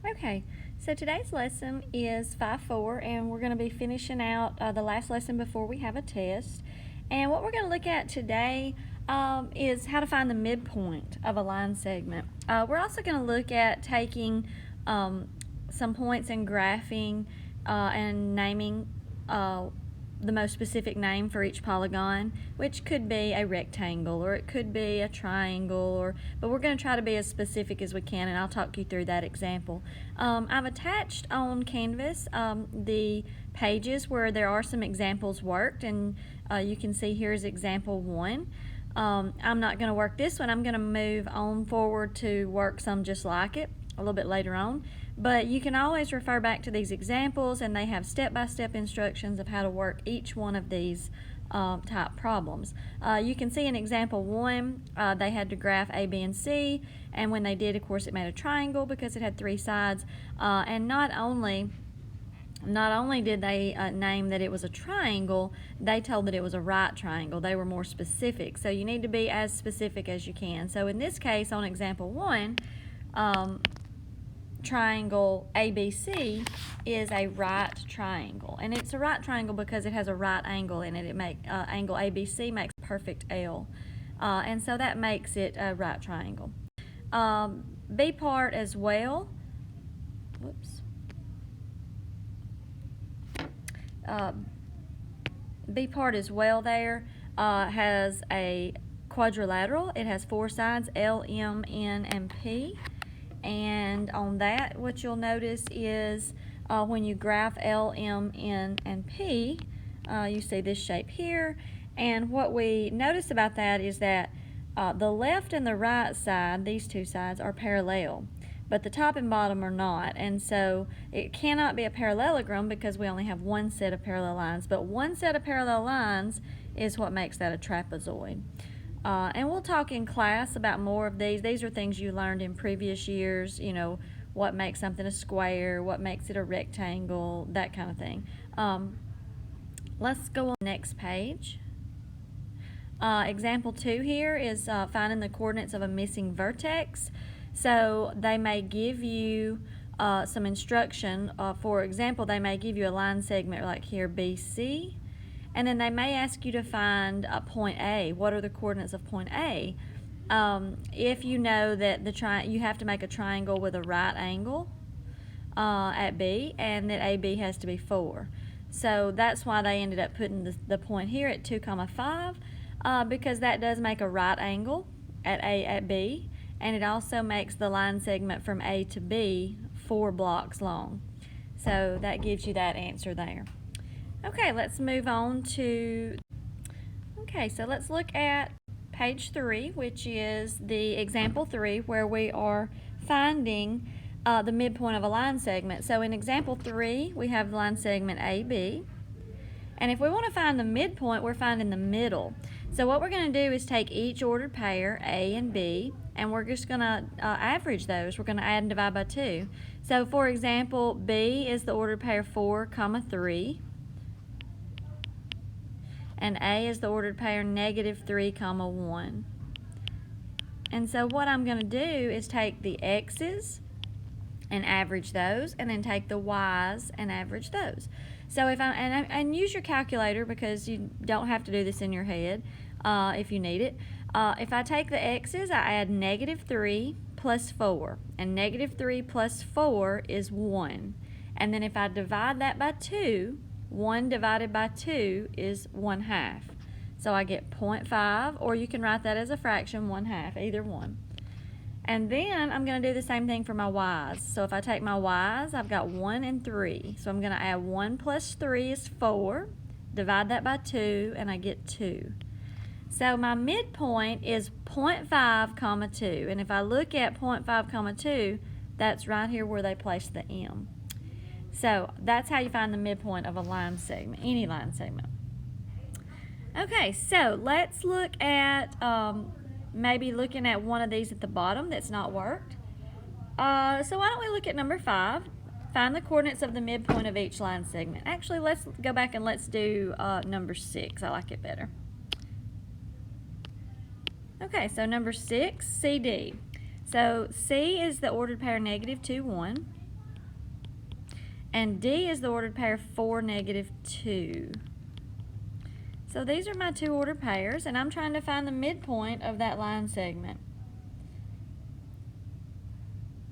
Okay, so today's lesson is 5-4, and we're going to be finishing out the last lesson before we have a test. And what we're going to look at today is how to find the midpoint of a line segment. We're also going to look at taking some points and graphing and naming the most specific name for each polygon, which could be a rectangle or it could be a triangle, but we're going to try to be as specific as we can, and I'll talk you through that example. I've attached on Canvas the pages where there are some examples worked, and you can see here's example 1. I'm not going to work this one. I'm going to move on forward to work some just like it a little bit later on. But you can always refer back to these examples, and they have step-by-step instructions of how to work each one of these type problems. You can see in example 1, they had to graph A, B, and C, and when they did, of course, it made a triangle because it had 3 sides. And not only did they name that it was a triangle, they told that it was a right triangle. They were more specific. So you need to be as specific as you can. So in this case, on example 1, triangle ABC is a right triangle, and it's a right triangle because it has a right angle in it. Angle ABC makes perfect L, and so that makes it a right triangle. B part as well. Whoops. B part as well there has a quadrilateral. It has 4 sides, L, M, N, and P. And on that, what you'll notice is when you graph L, M, N, and P, you see this shape here. And what we notice about that is that the left and the right side, these 2 sides, are parallel, but the top and bottom are not. And so it cannot be a parallelogram because we only have 1 set of parallel lines. But 1 set of parallel lines is what makes that a trapezoid. And we'll talk in class about more of these. These are things you learned in previous years, you know, what makes something a square, what makes it a rectangle, that kind of thing. Let's go on the next page. Example 2 here is finding the coordinates of a missing vertex. So they may give you some instruction. For example, they may give you a line segment like here, BC. And then they may ask you to find point A. What are the coordinates of point A? If you know that you have to make a triangle with a right angle at B, and that AB has to be 4. So that's why they ended up putting the point here at 2, 5, because that does make a right angle at B, and it also makes the line segment from A to B 4 blocks long. So that gives you that answer there. Okay, let's move on to, so let's look at page 3, which is the example 3, where we are finding the midpoint of a line segment. So in example 3, we have line segment AB. And if we want to find the midpoint, we're finding the middle. So what we're going to do is take each ordered pair, A and B, and we're just going to average those. We're going to add and divide by 2. So for example, B is the ordered pair 4, 3. And A is the ordered pair -3, 1. And so what I'm going to do is take the X's and average those, and then take the Y's and average those. So if and use your calculator, because you don't have to do this in your head if you need it. If I take the X's, I add -3 plus 4, and -3 plus 4 is 1. And then if I divide that by 2, 1 divided by 2 is 1/2. So I get 0.5, or you can write that as a fraction, 1/2, either one. And then I'm going to do the same thing for my Y's. So if I take my Y's, I've got 1 and 3. So I'm going to add 1 plus 3 is 4, divide that by 2, and I get 2. So my midpoint is 0.5, 2. And if I look at 0.5, 2, that's right here where they place the M. So that's how you find the midpoint of a line segment, any line segment. Okay, so let's look at maybe looking at one of these at the bottom that's not worked. So why don't we look at number 5, find the coordinates of the midpoint of each line segment. Actually, let's go back and let's do number 6. I like it better. Okay, so number 6, CD. So C is the ordered pair -2, 1. And D is the ordered pair 4, -2. So these are my two ordered pairs, and I'm trying to find the midpoint of that line segment.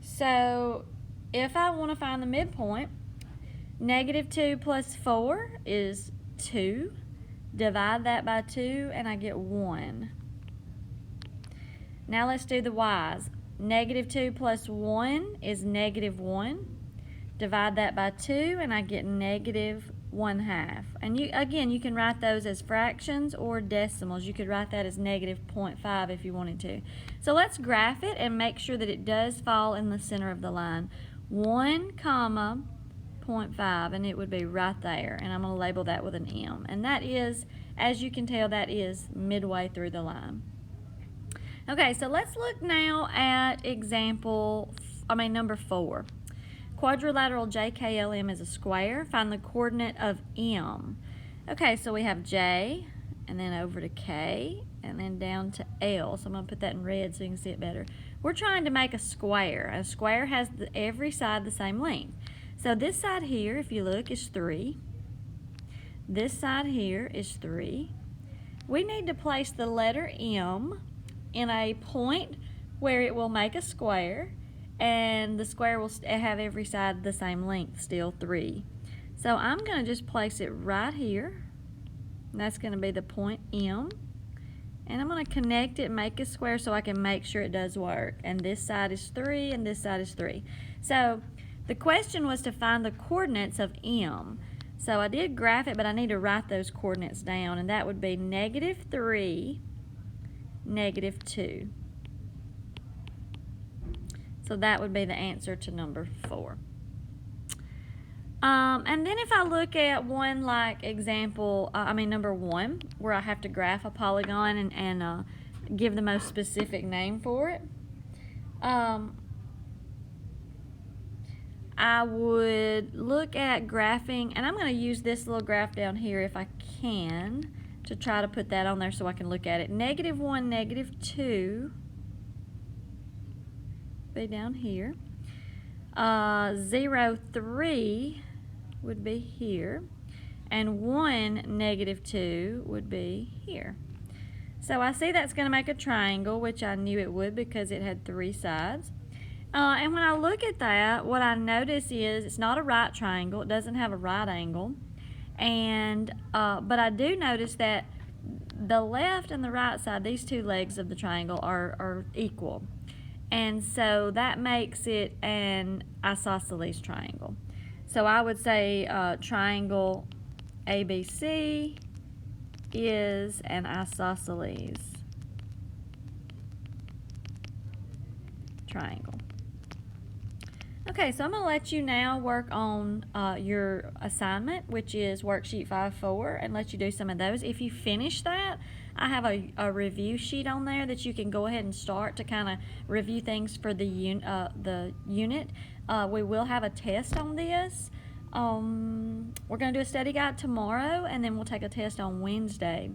So if I want to find the midpoint, -2 plus 4 is 2. Divide that by 2 and I get 1. Now let's do the y's. -2 plus 1 is -1. Divide that by 2 and I get -1/2. And you can write those as fractions or decimals. You could write that as -0.5 if you wanted to. So let's graph it and make sure that it does fall in the center of the line. 1, 0.5, and it would be right there. And I'm going to label that with an M. And that is, as you can tell, that is midway through the line. Okay, so let's look now at number 4. Quadrilateral JKLM is a square. Find the coordinate of M. Okay, so we have J, and then over to K, and then down to L. So I'm going to put that in red so you can see it better. We're trying to make a square. A square has every side the same length. So this side here, if you look, is 3. This side here is 3. We need to place the letter M in a point where it will make a square, and the square will have every side the same length, still 3. So I'm going to just place it right here. And that's going to be the point M. And I'm going to connect it and make a square so I can make sure it does work. And this side is 3 and this side is 3. So the question was to find the coordinates of M. So I did graph it, but I need to write those coordinates down. And that would be -3, -2. So that would be the answer to number 4. And then if I look at one like example, number 1, where I have to graph a polygon and give the most specific name for it, I would look at graphing, and I'm going to use this little graph down here if I can to try to put that on there so I can look at it. -1, -2 be down here. 0, 3 would be here, and 1, -2 would be here. So I see that's going to make a triangle, which I knew it would because it had 3 sides. And when I look at that, what I notice is it's not a right triangle. It doesn't have a right angle. And but I do notice that the left and the right side, these two legs of the triangle, are equal. And so that makes it an isosceles triangle. So I would say triangle ABC is an isosceles triangle. Okay, so I'm going to let you now work on your assignment, which is worksheet 5.4, and let you do some of those. If you finish that, I have a review sheet on there that you can go ahead and start to kind of review things for the unit. We will have a test on this. We're going to do a study guide tomorrow, and then we'll take a test on Wednesday.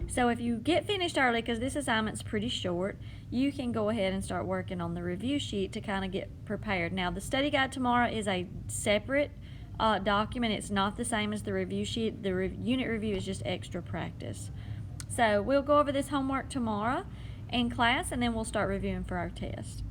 So if you get finished early, because this assignment's pretty short, you can go ahead and start working on the review sheet to kind of get prepared. Now, the study guide tomorrow is a separate document. It's not the same as the review sheet. The unit review is just extra practice. So we'll go over this homework tomorrow in class, and then we'll start reviewing for our test.